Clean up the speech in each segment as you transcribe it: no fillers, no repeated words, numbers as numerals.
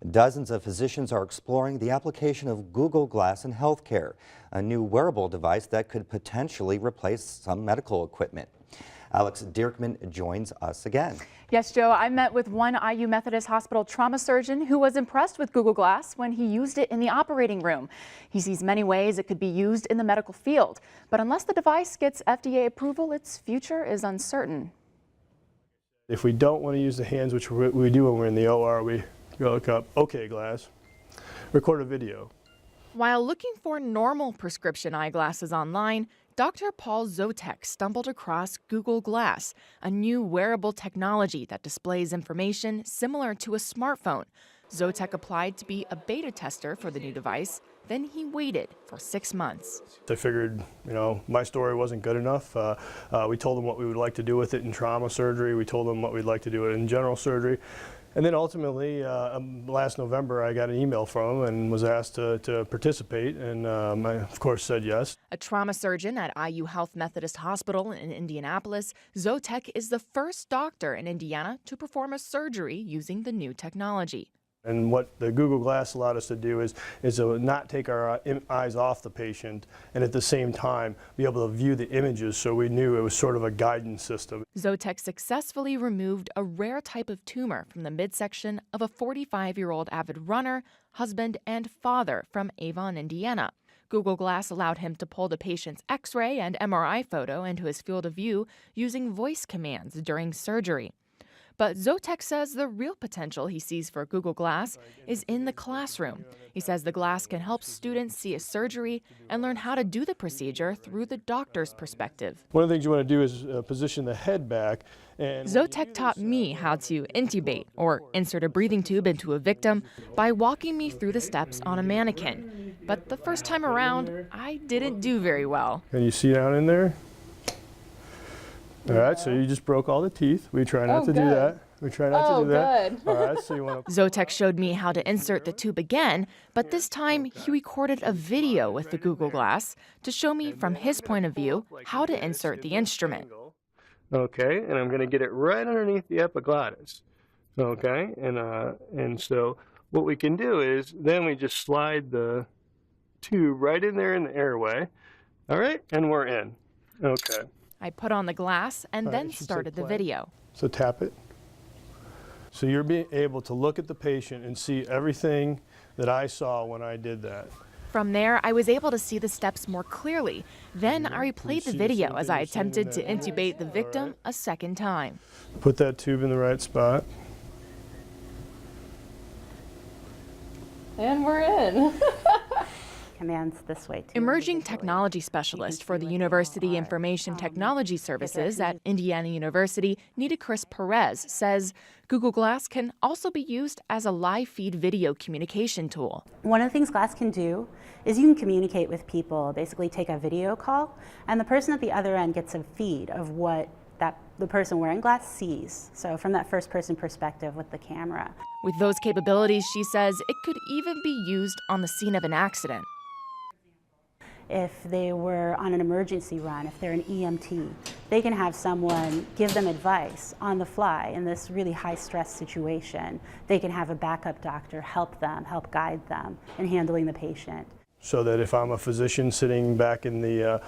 Dozens of physicians are exploring the application of Google Glass in healthcare, a new wearable device that could potentially replace some medical equipment. Alex Dierkman joins us again. Yes, Joe, I met with one IU Methodist Hospital trauma surgeon who was impressed with Google Glass when he used it in the operating room. He sees many ways it could be used in the medical field, but unless the device gets FDA approval, its future is uncertain. If we don't want to use the hands, which we do when we're in the OR, we go look up OK Glass, record a video. While looking for normal prescription eyeglasses online, Dr. Paul Zotek stumbled across Google Glass, a new wearable technology that displays information similar to a smartphone. Zotek applied to be a beta tester for the new device. Then he waited for 6 months. I figured, my story wasn't good enough. We told them what we would like to do with it in trauma surgery. We told them what we'd like to do in general surgery. And then ultimately, last November, I got an email from him and was asked to participate, and I, of course, said yes. A trauma surgeon at IU Health Methodist Hospital in Indianapolis, Zotek is the first doctor in Indiana to perform a surgery using the new technology. And what the Google Glass allowed us to do is to not take our eyes off the patient and at the same time be able to view the images, so we knew it was sort of a guidance system. Zotek successfully removed a rare type of tumor from the midsection of a 45-year-old avid runner, husband, and father from Avon, Indiana. Google Glass allowed him to pull the patient's X-ray and MRI photo into his field of view using voice commands during surgery. But Zotek says the real potential he sees for Google Glass is in the classroom. He says the glass can help students see a surgery and learn how to do the procedure through the doctor's perspective. One of the things you want to do is position the head back. And Zotek taught me how to intubate, or insert a breathing tube into a victim, by walking me through the steps on a mannequin. But the first time around, I didn't do very well. Can you see down in there? All right, so you just broke all the teeth. We try not to do that. We try not to do that. All right, so you want to... Zotek showed me how to insert the tube again, but this time he recorded a video with the Google Glass to show me from his point of view how to insert the instrument. Okay, and I'm going to get it right underneath the epiglottis. Okay, and so what we can do is then we just slide the tube right in there in the airway. All right, and we're in. Okay. I put on the glass and then started the video. So tap it. So you're being able to look at the patient and see everything that I saw when I did that. From there, I was able to see the steps more clearly. Then I replayed the video as I attempted to intubate the victim a second time. Put that tube in the right spot. And we're in. Commands this way too. Emerging technology specialist for the University Information Technology Services at Indiana University, Nita Chris Perez, says Google Glass can also be used as a live feed video communication tool. One of the things Glass can do is you can communicate with people, basically take a video call, and the person at the other end gets a feed of what the person wearing Glass sees. So from that first person perspective with the camera. With those capabilities, she says it could even be used on the scene of an accident. If they were on an emergency run, if they're an EMT, they can have someone give them advice on the fly in this really high stress situation. They can have a backup doctor help them, help guide them in handling the patient. So that if I'm a physician sitting back in the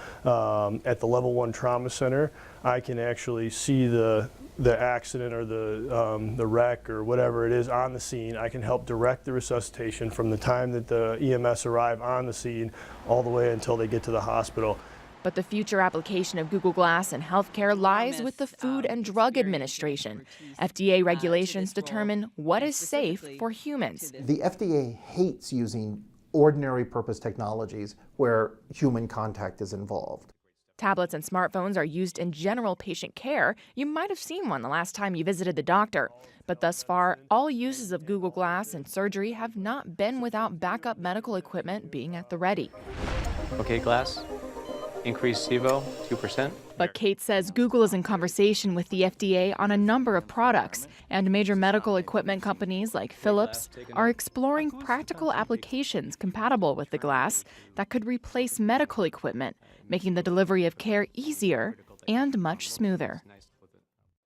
at the level 1 trauma center, I can actually see the accident or the wreck or whatever it is on the scene. I can help direct the resuscitation from the time that the EMS arrive on the scene all the way until they get to the hospital. But the future application of Google Glass in healthcare lies with the Food and Drug Administration. FDA regulations determine what is safe for humans. The FDA hates using ordinary purpose technologies where human contact is involved. Tablets and smartphones are used in general patient care. You might have seen one the last time you visited the doctor. But thus far, all uses of Google Glass in surgery have not been without backup medical equipment being at the ready. Okay, Glass. Increase SIVO 2%. But Kate says Google is in conversation with the FDA on a number of products, and major medical equipment companies like Philips are exploring practical applications compatible with the glass that could replace medical equipment, making the delivery of care easier and much smoother.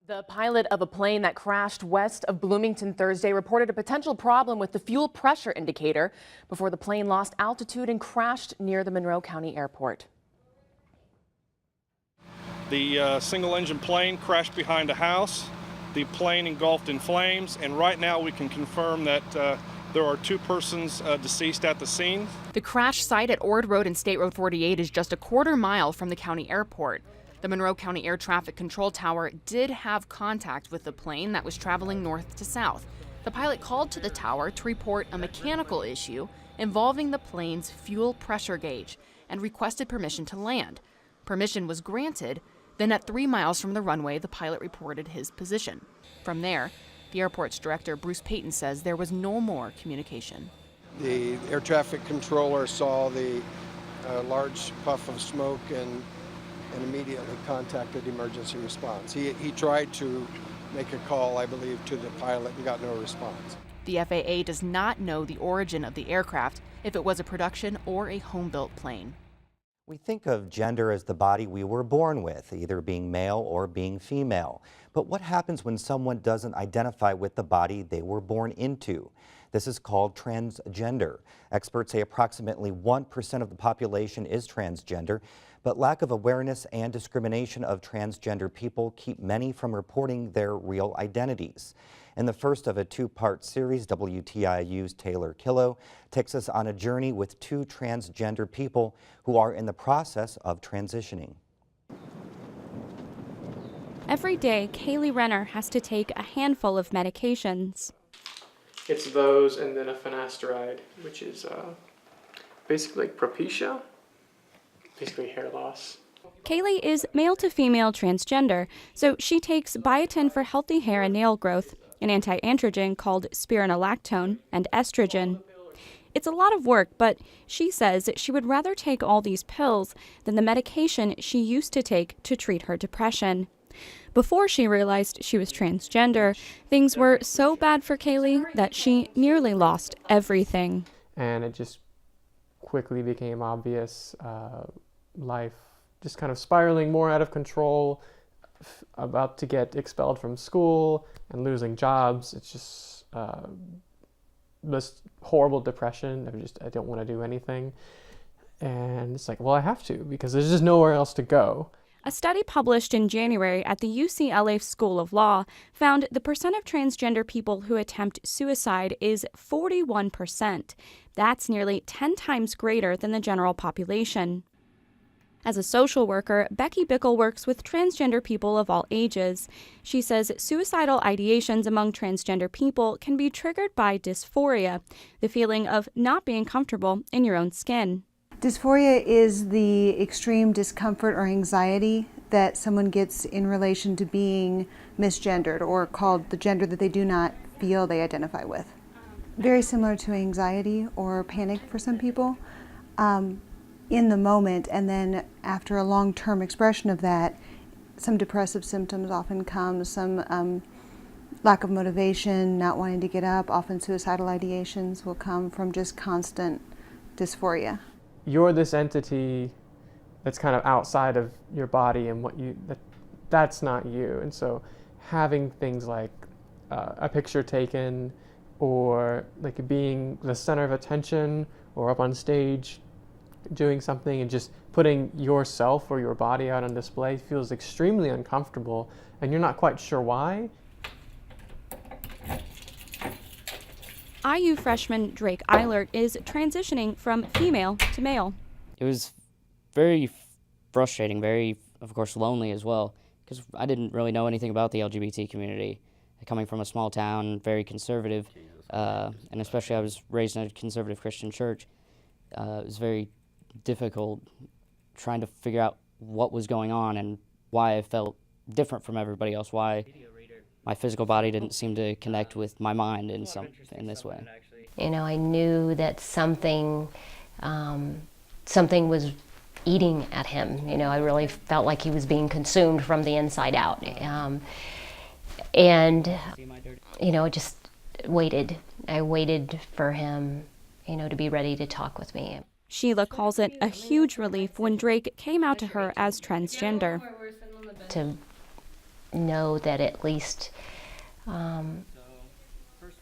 The pilot of a plane that crashed west of Bloomington Thursday reported a potential problem with the fuel pressure indicator before the plane lost altitude and crashed near the Monroe County Airport. The single-engine plane crashed behind a house. The plane engulfed in flames, and right now we can confirm that there are 2 persons deceased at the scene. The crash site at Ord Road and State Road 48 is just a quarter mile from the county airport. The Monroe County Air Traffic Control Tower did have contact with the plane that was traveling north to south. The pilot called to the tower to report a mechanical issue involving the plane's fuel pressure gauge and requested permission to land. Permission was granted. Then at 3 miles from the runway, the pilot reported his position. From there, the airport's director, Bruce Payton, says there was no more communication. The air traffic controller saw the large puff of smoke and immediately contacted emergency response. He tried to make a call, I believe, to the pilot and got no response. The FAA does not know the origin of the aircraft, if it was a production or a home-built plane. We think of gender as the body we were born with, either being male or being female. But what happens when someone doesn't identify with the body they were born into? This is called transgender. Experts say approximately 1% of the population is transgender, but lack of awareness and discrimination of transgender people keep many from reporting their real identities. In the first of a 2-part series, WTIU's Taylor Killow takes us on a journey with 2 transgender people who are in the process of transitioning. Every day, Kaylee Renner has to take a handful of medications. It's those and then a finasteride, which is basically like Propecia, basically hair loss. Kaylee is male to female transgender, so she takes biotin for healthy hair and nail growth, an anti-androgen called spironolactone, and estrogen. It's a lot of work, but she says she would rather take all these pills than the medication she used to take to treat her depression. Before she realized she was transgender, things were so bad for Kaylee that she nearly lost everything. And it just quickly became obvious, life just kind of spiraling more out of control, about to get expelled from school and losing jobs. It's just this horrible depression. I don't want to do anything. And it's like, well, I have to, because there's just nowhere else to go. A study published in January at the UCLA School of Law found the percent of transgender people who attempt suicide is 41%. That's nearly 10 times greater than the general population. As a social worker, Becky Bickle works with transgender people of all ages. She says suicidal ideations among transgender people can be triggered by dysphoria, the feeling of not being comfortable in your own skin. Dysphoria is the extreme discomfort or anxiety that someone gets in relation to being misgendered or called the gender that they do not feel they identify with. Very similar to anxiety or panic for some people. In the moment, and then after a long-term expression of that, some depressive symptoms often come, some lack of motivation, not wanting to get up, often suicidal ideations will come from just constant dysphoria. You're this entity that's kind of outside of your body, and that's not you. And so having things like a picture taken, or like being the center of attention, or up on stage doing something and just putting yourself or your body out on display feels extremely uncomfortable, and you're not quite sure why. IU freshman Drake Eilert is transitioning from female to male. It was very frustrating, very, of course, lonely as well, because I didn't really know anything about the LGBT community. Coming from a small town, very conservative, and especially I was raised in a conservative Christian church, it was very difficult trying to figure out what was going on and why I felt different from everybody else, why my physical body didn't seem to connect with my mind in this way. You know, I knew that something was eating at him. You know, I really felt like he was being consumed from the inside out. And, you know, I just waited. I waited for him, you know, to be ready to talk with me. Sheila calls it a huge relief when Drake came out to her as transgender. To know that at least, you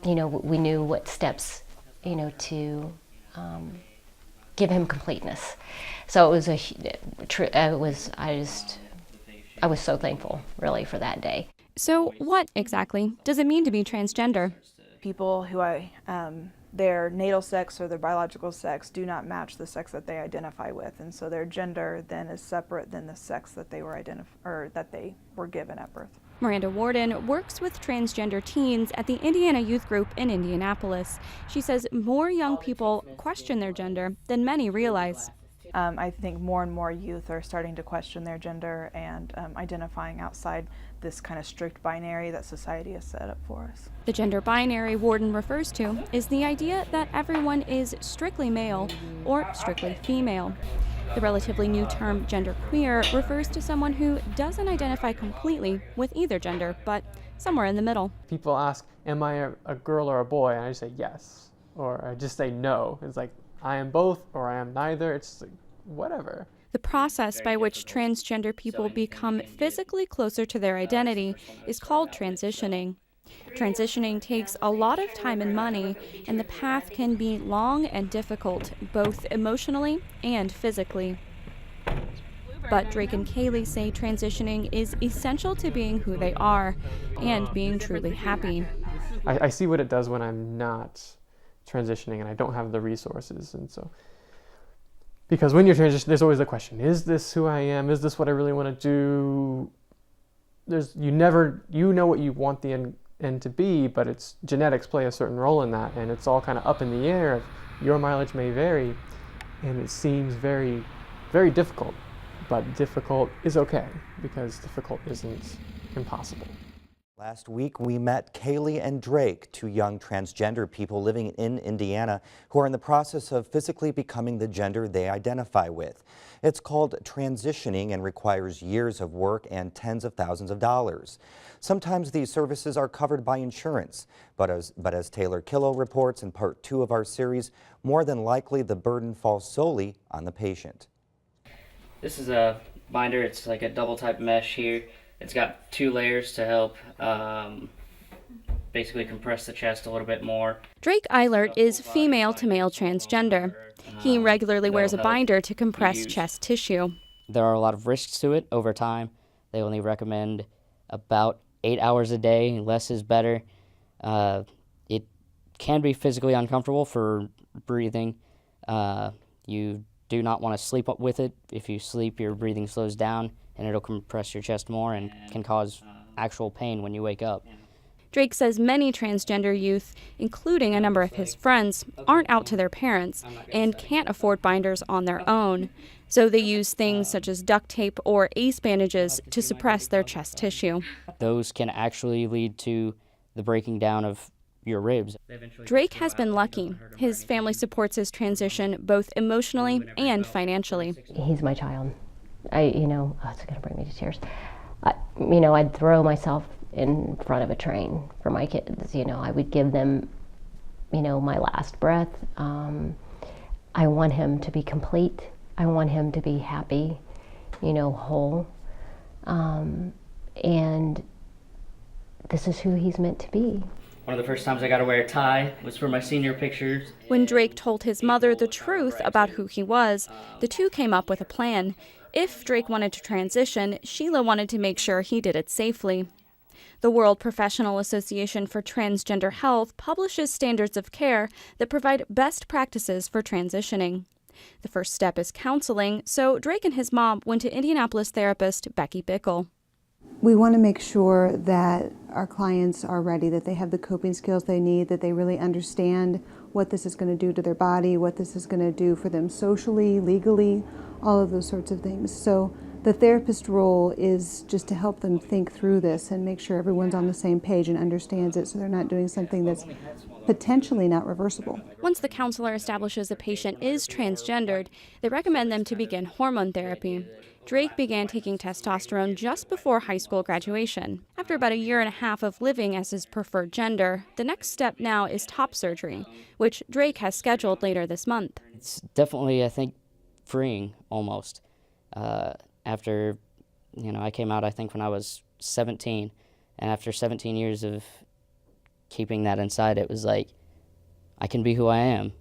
know, we knew what steps, you know, to give him completeness. So it was I was so thankful, really, for that day. So what exactly does it mean to be transgender? People who their natal sex or their biological sex do not match the sex that they identify with, and so their gender then is separate than the sex that they were given at birth. Miranda Warden works with transgender teens at the Indiana Youth Group in Indianapolis. She says more young people question their gender than many realize. I think more and more youth are starting to question their gender and identifying outside this kind of strict binary that society has set up for us. The gender binary Warden refers to is the idea that everyone is strictly male or strictly female. The relatively new term genderqueer refers to someone who doesn't identify completely with either gender, but somewhere in the middle. People ask, am I a girl or a boy? And I just say yes, or I just say no. It's like, I am both or I am neither. It's like, whatever. The process by which transgender people become physically closer to their identity is called transitioning. Transitioning takes a lot of time and money, and the path can be long and difficult, both emotionally and physically. But Drake and Kaylee say transitioning is essential to being who they are and being truly happy. I see what it does when I'm not transitioning and I don't have the resources, and so because when you're transitioning, there's always the question, is this who I am? Is this what I really want to do? You know what you want the end to be, but it's genetics play a certain role in that, and it's all kind of up in the air. Your mileage may vary, and it seems very, very difficult, but difficult is okay because difficult isn't impossible. Last week, we met Kaylee and Drake, two young transgender people living in Indiana who are in the process of physically becoming the gender they identify with. It's called transitioning and requires years of work and tens of thousands of dollars. Sometimes these services are covered by insurance, but as Taylor Killow reports in part 2 of our series, more than likely the burden falls solely on the patient. This is a binder. It's like a double type mesh here. It's got 2 layers to help basically compress the chest a little bit more. Drake Eilert is female to male transgender. He regularly wears a binder to compress chest tissue. There are a lot of risks to it over time. They only recommend about 8 hours a day. Less is better. It can be physically uncomfortable for breathing. You do not want to sleep up with it. If you sleep, your breathing slows down, and it'll compress your chest more and can cause actual pain when you wake up. Drake says many transgender youth, including a number of his friends, aren't out to their parents and can't afford binders on their own. So they use things such as duct tape or ACE bandages to suppress their chest tissue. Those can actually lead to the breaking down of your ribs. Drake has been lucky. His family supports his transition both emotionally and financially. He's my child. It's going to bring me to tears. I'd throw myself in front of a train for my kids. I would give them, my last breath. I want him to be complete. I want him to be happy, whole. And this is who he's meant to be. One of the first times I got to wear a tie was for my senior pictures. When Drake told his mother the truth about who he was, the two came up with a plan. If Drake wanted to transition, Sheila wanted to make sure he did it safely. The World Professional Association for Transgender Health publishes standards of care that provide best practices for transitioning. The first step is counseling, so Drake and his mom went to Indianapolis therapist Becky Bickle. We want to make sure that our clients are ready, that they have the coping skills they need, that they really understand what this is going to do to their body, what this is going to do for them socially, legally, all of those sorts of things. So the therapist role is just to help them think through this and make sure everyone's on the same page and understands it so they're not doing something that's potentially not reversible. Once the counselor establishes a patient is transgendered, they recommend them to begin hormone therapy. Drake began taking testosterone just before high school graduation. After about 1.5 years of living as his preferred gender, the next step now is top surgery, which Drake has scheduled later this month. It's definitely, I think, freeing almost. After, I came out, I think, when I was 17. And after 17 years of keeping that inside, it was like, I can be who I am.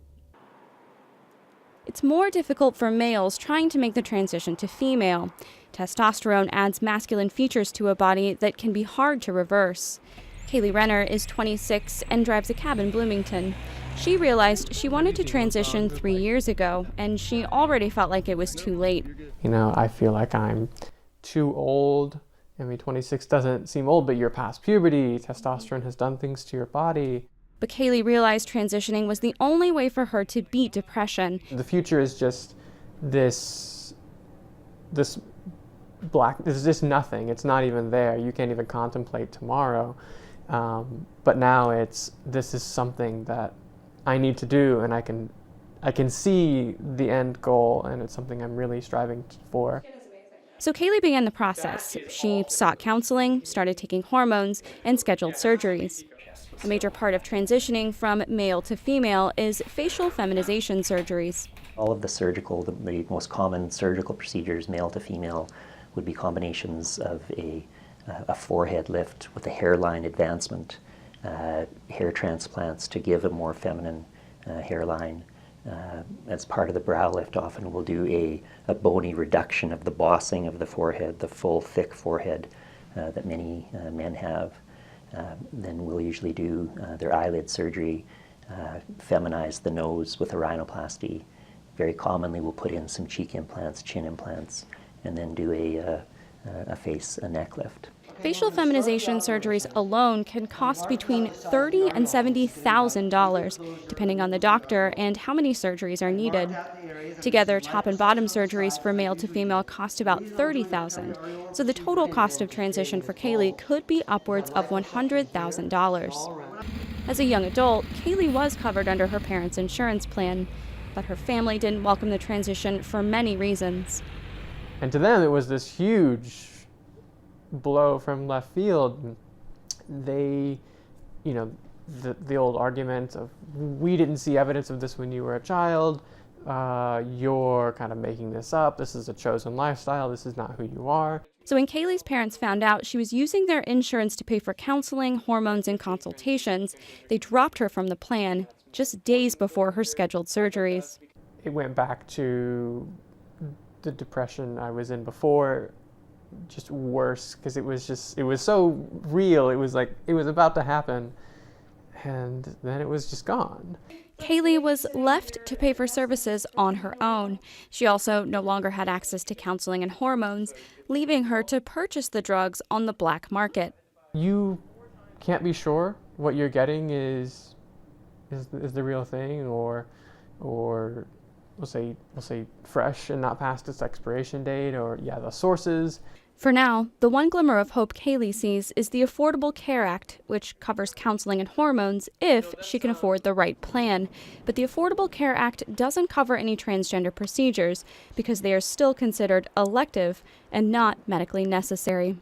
It's more difficult for males trying to make the transition to female. Testosterone adds masculine features to a body that can be hard to reverse. Kaylee Renner is 26 and drives a cab in Bloomington. She realized she wanted to transition 3 years ago, and she already felt like it was too late. You know, I feel like I'm too old. I mean, 26 doesn't seem old, but you're past puberty. Testosterone has done things to your body. But Kaylee realized transitioning was the only way for her to beat depression. The future is just this black, there's just nothing. It's not even there. You can't even contemplate tomorrow. But now this is something that I need to do, and I can see the end goal, and it's something I'm really striving for. So Kaylee began the process. She sought counseling, started taking hormones, and scheduled surgeries. A major part of transitioning from male to female is facial feminization surgeries. All of the most common surgical procedures, male to female, would be combinations of a forehead lift with a hairline advancement, hair transplants to give a more feminine hairline. As part of the brow lift, often we'll do a bony reduction of the bossing of the forehead, the full thick forehead that many men have. Then we'll usually do their eyelid surgery, feminize the nose with a rhinoplasty. Very commonly we'll put in some cheek implants, chin implants, and then do a neck lift. Facial feminization surgeries alone can cost between $30,000 and $70,000, depending on the doctor and how many surgeries are needed. Together, top and bottom surgeries for male to female cost about $30,000, so the total cost of transition for Kaylee could be upwards of $100,000. As a young adult, Kaylee was covered under her parents' insurance plan, but her family didn't welcome the transition for many reasons. And to them, it was this huge blow from left field. They, you know, the old argument of, we didn't see evidence of this when you were a child, you're kind of making this up, this is a chosen lifestyle, this is not who you are. So when Kaylee's parents found out she was using their insurance to pay for counseling, hormones, and consultations, they dropped her from the plan just days before her scheduled surgeries. It went back to the depression I was in before, just worse, because it was so real. It was like it was about to happen, and then it was just gone. Kaylee was left to pay for services on her own. She also no longer had access to counseling and hormones, leaving her to purchase the drugs on the black market. You can't be sure what you're getting is the real thing, or we'll say fresh and not past its expiration date, or the sources. For now, the one glimmer of hope Kaylee sees is the Affordable Care Act, which covers counseling and hormones if she can afford the right plan. But the Affordable Care Act doesn't cover any transgender procedures because they are still considered elective and not medically necessary.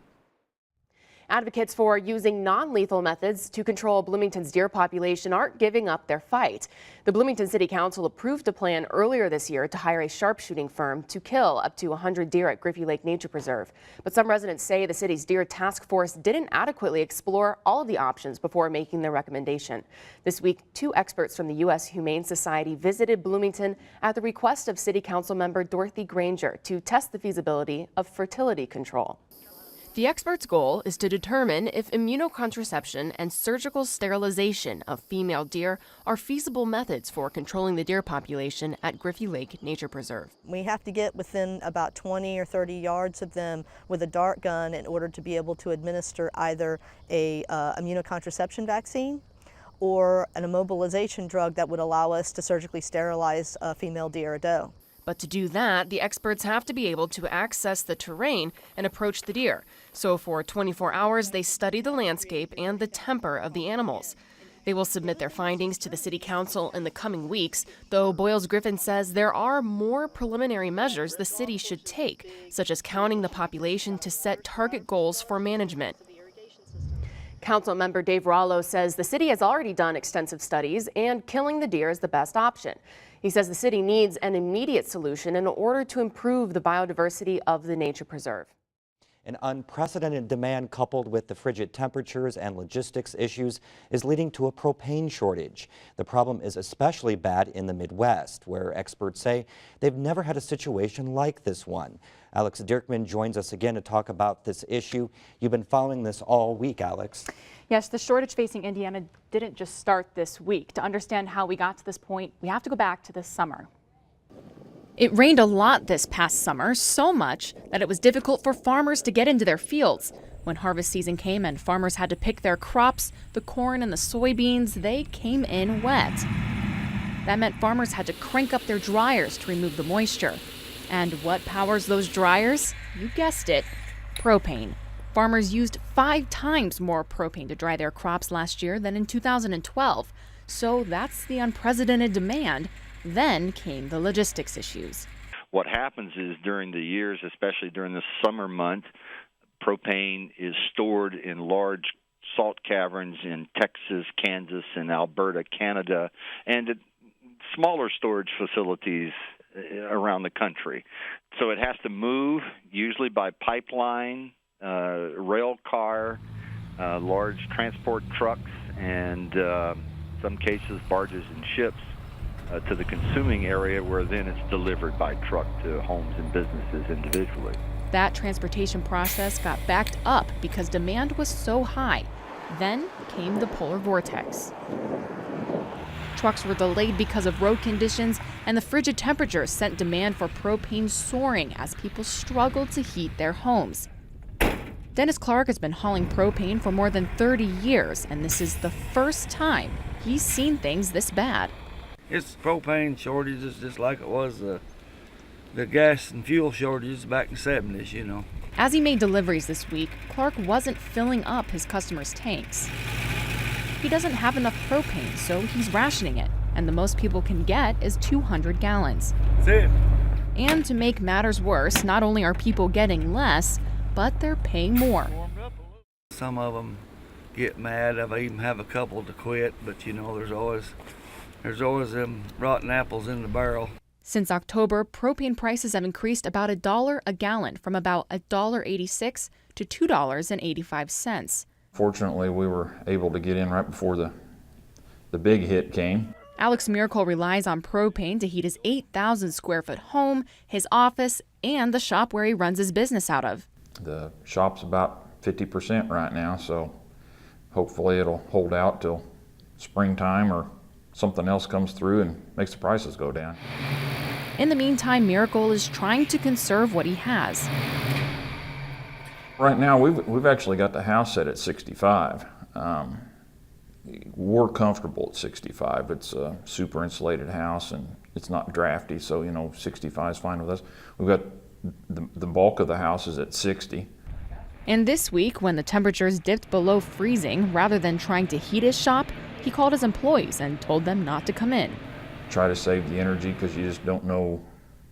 Advocates for using non-lethal methods to control Bloomington's deer population aren't giving up their fight. The Bloomington City Council approved a plan earlier this year to hire a sharpshooting firm to kill up to 100 deer at Griffey Lake Nature Preserve. But some residents say the city's deer task force didn't adequately explore all of the options before making their recommendation. This week, 2 experts from the U.S. Humane Society visited Bloomington at the request of City Council member Dorothy Granger to test the feasibility of fertility control. The experts' goal is to determine if immunocontraception and surgical sterilization of female deer are feasible methods for controlling the deer population at Griffey Lake Nature Preserve. We have to get within about 20 or 30 yards of them with a dart gun in order to be able to administer either a immunocontraception vaccine or an immobilization drug that would allow us to surgically sterilize a female deer or doe. But to do that, the experts have to be able to access the terrain and approach the deer. So for 24 hours, they study the landscape and the temper of the animals. They will submit their findings to the City Council in the coming weeks, though Boyles Griffin says there are more preliminary measures the city should take, such as counting the population to set target goals for management. Council member Dave Rollo says the city has already done extensive studies and killing the deer is the best option. He says the city needs an immediate solution in order to improve the biodiversity of the nature preserve. An unprecedented demand coupled with the frigid temperatures and logistics issues is leading to a propane shortage. The problem is especially bad in the Midwest, where experts say they've never had a situation like this one. Alex Dirkman joins us again to talk about this issue. You've been following this all week, Alex. Yes, the shortage facing Indiana didn't just start this week. To understand how we got to this point, we have to go back to this summer. It rained a lot this past summer, so much that it was difficult for farmers to get into their fields. When harvest season came and farmers had to pick their crops, the corn and the soybeans, they came in wet. That meant farmers had to crank up their dryers to remove the moisture. And what powers those dryers? You guessed it, propane. Farmers used 5 times more propane to dry their crops last year than in 2012. So that's the unprecedented demand. Then came the logistics issues. What happens is during the years, especially during the summer month, propane is stored in large salt caverns in Texas, Kansas, and Alberta, Canada, and at smaller storage facilities around the country. So it has to move, usually by pipeline, rail car, large transport trucks, and some cases barges and ships to the consuming area, where then it's delivered by truck to homes and businesses individually. That transportation process got backed up because demand was so high. Then came the polar vortex. Trucks were delayed because of road conditions, and the frigid temperatures sent demand for propane soaring as people struggled to heat their homes. Dennis Clark has been hauling propane for more than 30 years, and this is the first time he's seen things this bad. It's propane shortages just like it was the gas and fuel shortages back in the 70s, you know. As he made deliveries this week, Clark wasn't filling up his customers' tanks. He doesn't have enough propane, so he's rationing it, and the most people can get is 200 gallons. That's it. And to make matters worse, not only are people getting less, but they're paying more. Some of them get mad. I've even have a couple to quit, but you know, there's always them rotten apples in the barrel. Since October, propane prices have increased about $1 a gallon, from about $1.86 to $2.85. Fortunately, we were able to get in right before the big hit came. Alex Miracle relies on propane to heat his 8,000 square foot home, his office, and the shop where he runs his business out of. The shop's about 50% right now, so hopefully it'll hold out till springtime or something else comes through and makes the prices go down. In the meantime, Miracle is trying to conserve what he has. Right now, we've actually got the house set at 65. We're comfortable at 65. It's a super insulated house and it's not drafty, so you know 65 is fine with us. We've got the bulk of the house is at 60. And this week, when the temperatures dipped below freezing, rather than trying to heat his shop, he called his employees and told them not to come in. Try to save the energy because you just don't know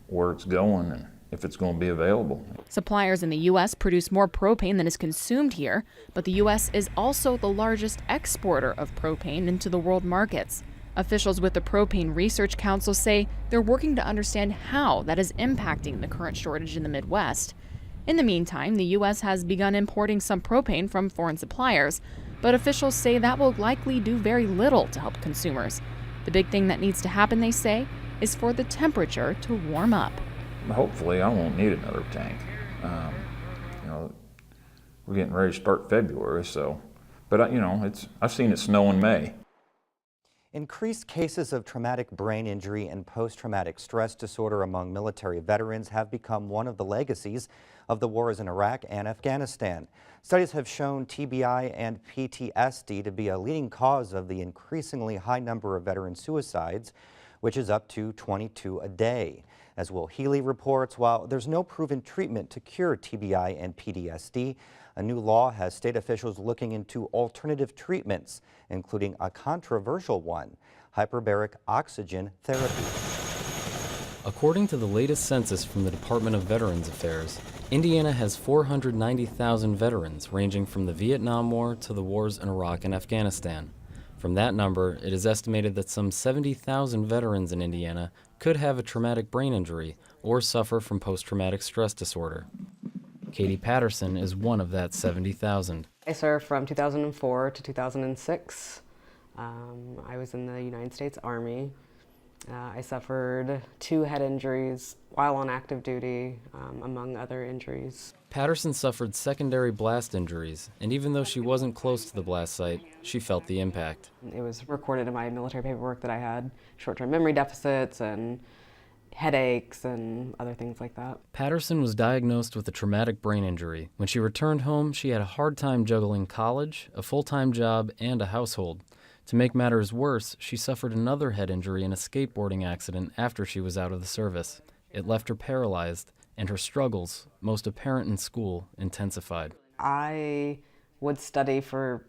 where it's going and if it's going to be available. Suppliers in the U.S. produce more propane than is consumed here, but the U.S. is also the largest exporter of propane into the world markets. Officials with the Propane Research Council say they're working to understand how that is impacting the current shortage in the Midwest. In the meantime, the U.S. has begun importing some propane from foreign suppliers, but officials say that will likely do very little to help consumers. The big thing that needs to happen, they say, is for the temperature to warm up. Hopefully I won't need another tank. You know, we're getting ready to start February, so, but you know, I've seen it snow in May. Increased cases of traumatic brain injury and post-traumatic stress disorder among military veterans have become one of the legacies of the wars in Iraq and Afghanistan. Studies have shown TBI and PTSD to be a leading cause of the increasingly high number of veteran suicides, which is up to 22 a day. As Will Healy reports, while there's no proven treatment to cure TBI and PTSD, a new law has state officials looking into alternative treatments, including a controversial one, hyperbaric oxygen therapy. According to the latest census from the Department of Veterans Affairs, Indiana has 490,000 veterans ranging from the Vietnam War to the wars in Iraq and Afghanistan. From that number, it is estimated that some 70,000 veterans in Indiana could have a traumatic brain injury or suffer from post-traumatic stress disorder. Katie Patterson is one of that 70,000. I served from 2004 to 2006. I was in the United States Army. I suffered 2 head injuries while on active duty, among other injuries. Patterson suffered secondary blast injuries, and even though she wasn't close to the blast site, she felt the impact. It was recorded in my military paperwork that I had short-term memory deficits and headaches and other things like that. Patterson was diagnosed with a traumatic brain injury. When she returned home, she had a hard time juggling college, a full-time job, and a household. To make matters worse, she suffered another head injury in a skateboarding accident after she was out of the service. It left her paralyzed, and her struggles, most apparent in school, intensified. I would study for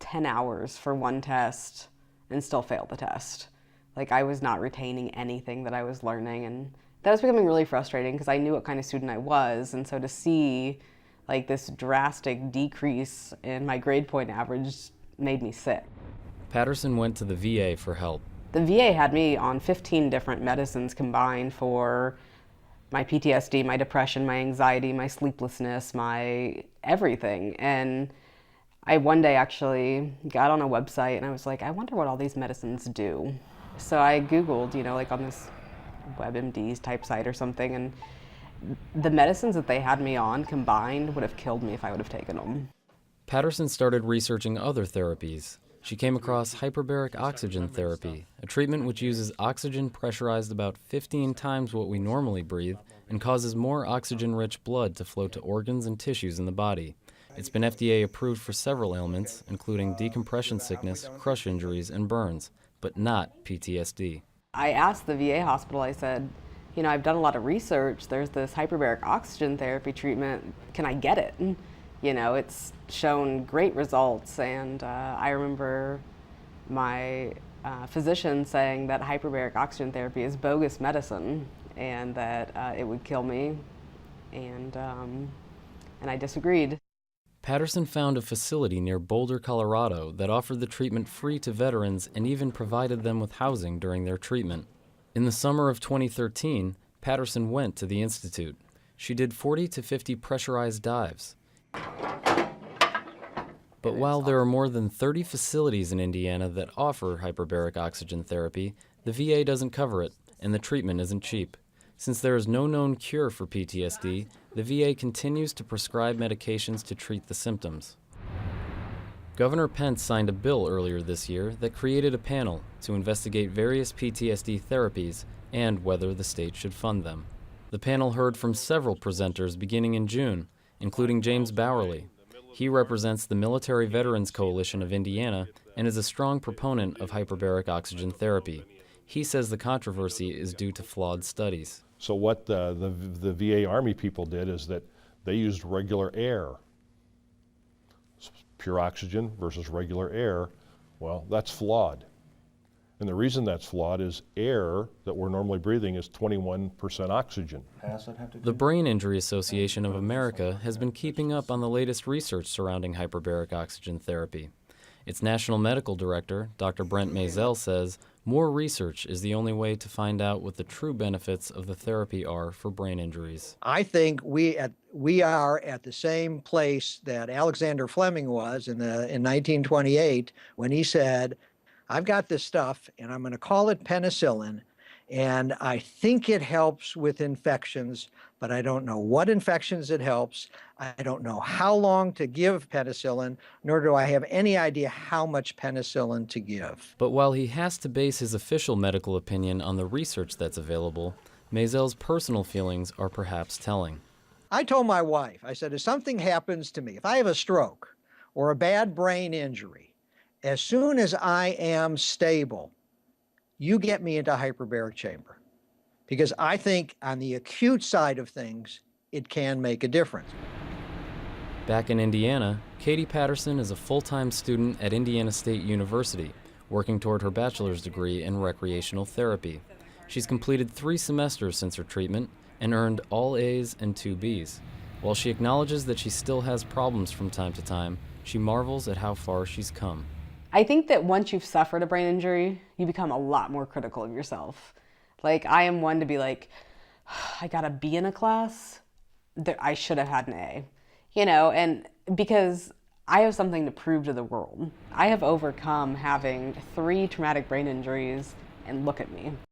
10 hours for one test and still fail the test. Like, I was not retaining anything that I was learning, and that was becoming really frustrating because I knew what kind of student I was, and so to see like this drastic decrease in my grade point average made me sick. Patterson went to the VA for help. The VA had me on 15 different medicines combined for my PTSD, my depression, my anxiety, my sleeplessness, my everything. And I one day actually got on a website and I was like, I wonder what all these medicines do. So I Googled, like on this WebMD's type site or something, and the medicines that they had me on combined would have killed me if I would have taken them. Patterson started researching other therapies. She came across hyperbaric oxygen therapy, a treatment which uses oxygen pressurized about 15 times what we normally breathe and causes more oxygen-rich blood to flow to organs and tissues in the body. It's been FDA approved for several ailments, including decompression sickness, crush injuries, and burns, but not PTSD. I asked the VA hospital, I said, I've done a lot of research. There's this hyperbaric oxygen therapy treatment. Can I get it? And, it's shown great results. And I remember my physician saying that hyperbaric oxygen therapy is bogus medicine and that it would kill me. And I disagreed. Patterson found a facility near Boulder, Colorado that offered the treatment free to veterans and even provided them with housing during their treatment. In the summer of 2013, Patterson went to the institute. She did 40 to 50 pressurized dives. But while there are more than 30 facilities in Indiana that offer hyperbaric oxygen therapy, the VA doesn't cover it, and the treatment isn't cheap. Since there is no known cure for PTSD, the VA continues to prescribe medications to treat the symptoms. Governor Pence signed a bill earlier this year that created a panel to investigate various PTSD therapies and whether the state should fund them. The panel heard from several presenters beginning in June, including James Bowerly. He represents the Military Veterans Coalition of Indiana and is a strong proponent of hyperbaric oxygen therapy. He says the controversy is due to flawed studies. So what the VA Army people did is that they used regular air. Pure oxygen versus regular air, well, that's flawed. And the reason that's flawed is air that we're normally breathing is 21% oxygen. The Brain Injury Association of America has been keeping up on the latest research surrounding hyperbaric oxygen therapy. Its national medical director, Dr. Brent Maisel, says more research is the only way to find out what the true benefits of the therapy are for brain injuries. I think we are at the same place that Alexander Fleming was in 1928 when he said, I've got this stuff and I'm going to call it penicillin, and I think it helps with infections, but I don't know what infections it helps. I don't know how long to give penicillin, nor do I have any idea how much penicillin to give. But while he has to base his official medical opinion on the research that's available, Maisel's personal feelings are perhaps telling. I told my wife, I said, if something happens to me, if I have a stroke or a bad brain injury, as soon as I am stable, you get me into hyperbaric chamber. Because I think on the acute side of things, it can make a difference. Back in Indiana, Katie Patterson is a full-time student at Indiana State University, working toward her bachelor's degree in recreational therapy. She's completed 3 semesters since her treatment and earned all A's and 2 B's. While she acknowledges that she still has problems from time to time, she marvels at how far she's come. I think that once you've suffered a brain injury, you become a lot more critical of yourself. Like, I am one to be like, I got a B in a class, I should have had an A, you know, and because I have something to prove to the world. I have overcome having 3 traumatic brain injuries, and look at me.